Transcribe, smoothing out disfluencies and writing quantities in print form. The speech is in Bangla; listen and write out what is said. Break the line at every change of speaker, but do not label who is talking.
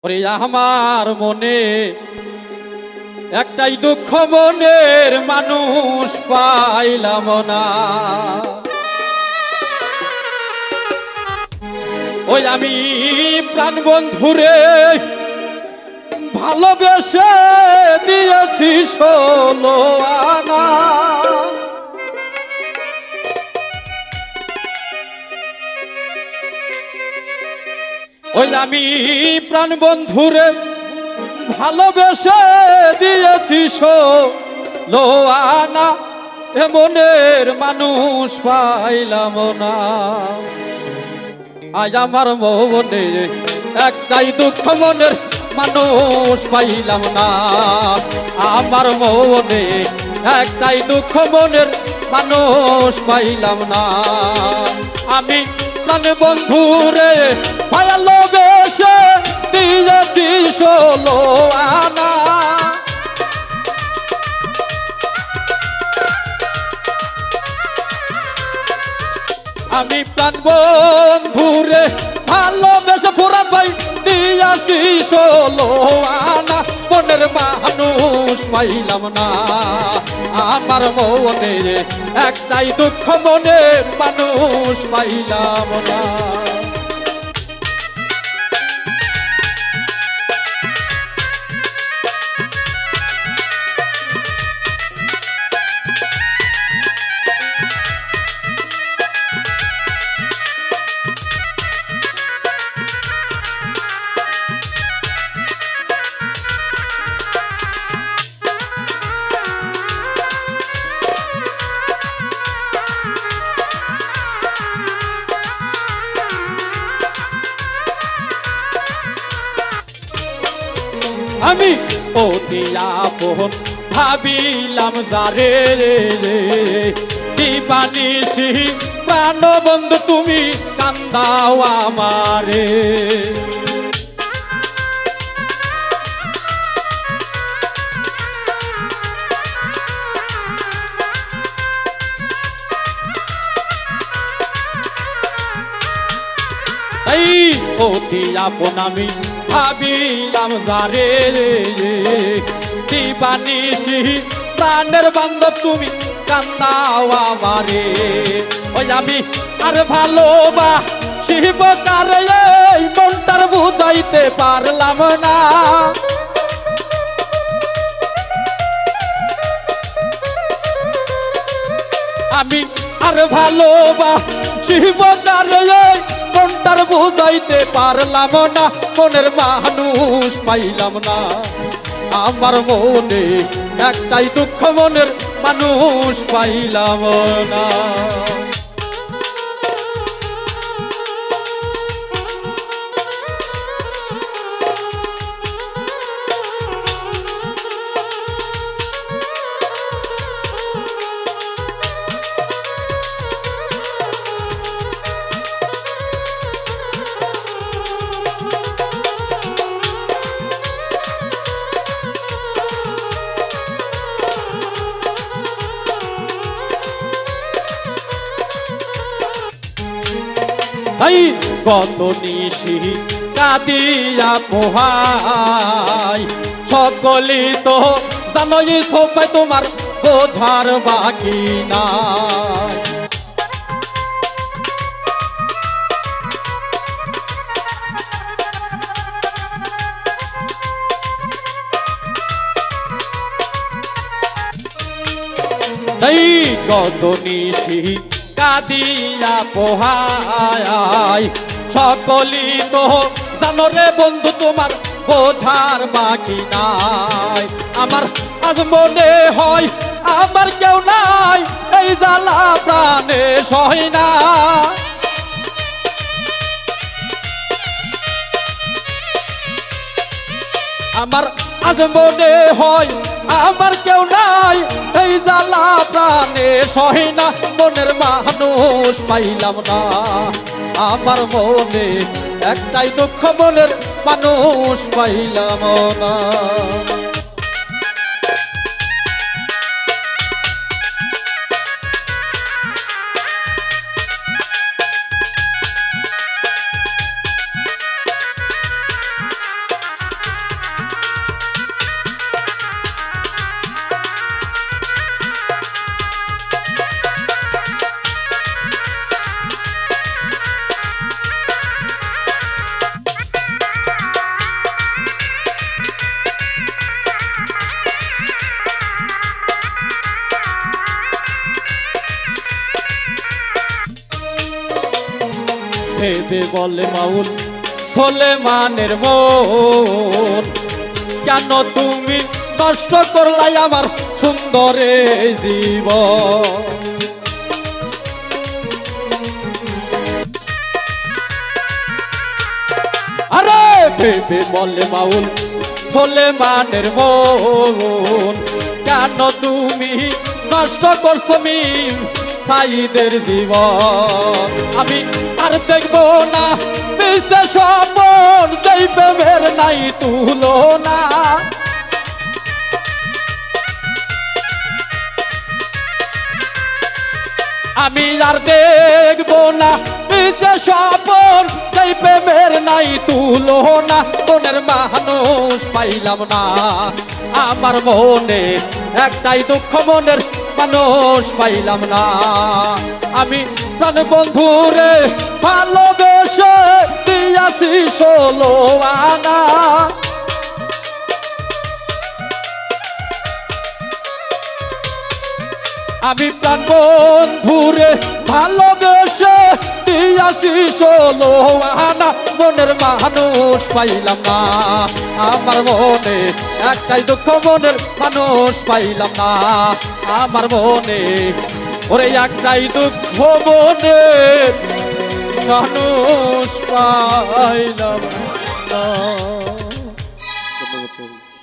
ওরে আমার মনে একটাই দুঃখ, মনের মানুষ পাইলাম না। ওই আমি প্রাণ বন্ধুরে ভালোবেসে দিয়েছি 16 আনা। ওই আমি প্রাণ বন্ধুরে ভালোবেসে দিয়েছি 16 আনা, এ মনের মানুষ পাইলাম না। আজ আমার মনে একটাই দুঃখ, মনের মানুষ পাইলাম না। আমার মনে একটাই দুঃখ, মনের মানুষ পাইলাম না। আমি প্রাণ বন্ধুরে ভালোবেসে দিয়েছি 16 আনা। আমি প্রাণ বন্ধুরে ভালোবেসে পুরা ভাই দিয়েছি 16 আনা, মনের মানুষ পাইলাম না। আমার মনে একটাই দুঃখ, মনের মানুষ পাইলাম না। আমি অতি আপন ভাবিলাম যারে দিবানিসি প্রাণ বন্ধু তুমি কান্দাও আমারে। এই অতি আপন আমি ভাবিলাম যারে দিবানিসি প্রাণের বান্ধব তুমি কান্দাও আমারে। ওই আমি আর ভালোবাসিব কারে, এই মনটার বুঝাইতে পারলাম না। আমি আর ভালোবাসিব কারে, মনটার বুঝাইতে পারলাম না। মনের মানুষ পাইলাম না। আমার মনে একটাই দুঃখ, মনের মানুষ পাইলাম না। এই কত নিশি কাঁদিয়া পোহাই, সকলি তো জানোই সবাই তোমার বোঝার বাকি নাই। এই কত নিশি কাঁদিয়া পোহাই, সকলি তো জানো রে বন্ধু তোমার বোঝার বাকি নাই। আমার আজ মনে হয় আমার কেউ নাই, এই জ্বালা প্রাণে সয় না। আমার আজ মনে হয় আমার কেউ নাই, এই জ্বালা প্রাণে সয় না। মনের মানুষ পাইলাম না। আমার মনে একটাই দুঃখ, মনের মানুষ পাইলাম না। ভেবে বলে মাউল সোলেমানের মন, কেন তুমি নষ্ট করলাই আমার সুন্দর এই জীবন। আরে ভেবে বলে মাউল সোলেমানের মন, কেন তুমি নষ্ট করছো মিম সাইদের জীবন। আমি আর দেখবো না মিশে স্বপন, যেই প্রেমের নাই তুলনা। আমি আর দেখবো না মিশে স্বপন, যেই প্রেমের নাই তুলনা। মনের মানুষ পাইলাম না আমার মনে, একটাই দুঃখ মনের মানুষ পাইলাম না। আমি প্রাণ বন্ধুরে ভালোবেসে দিয়াছি 16 আনা। আমি প্রাণ বন্ধুরে ভালোবেসে দিয়াছি 16 আনা। মনের মানুষ পাইলাম না আমার মনে, একটাই দুঃখ মনের মানুষ পাইলাম না আমার মনে। ওরে একটাই দুঃখ মনের মানুষ পাইলাম না।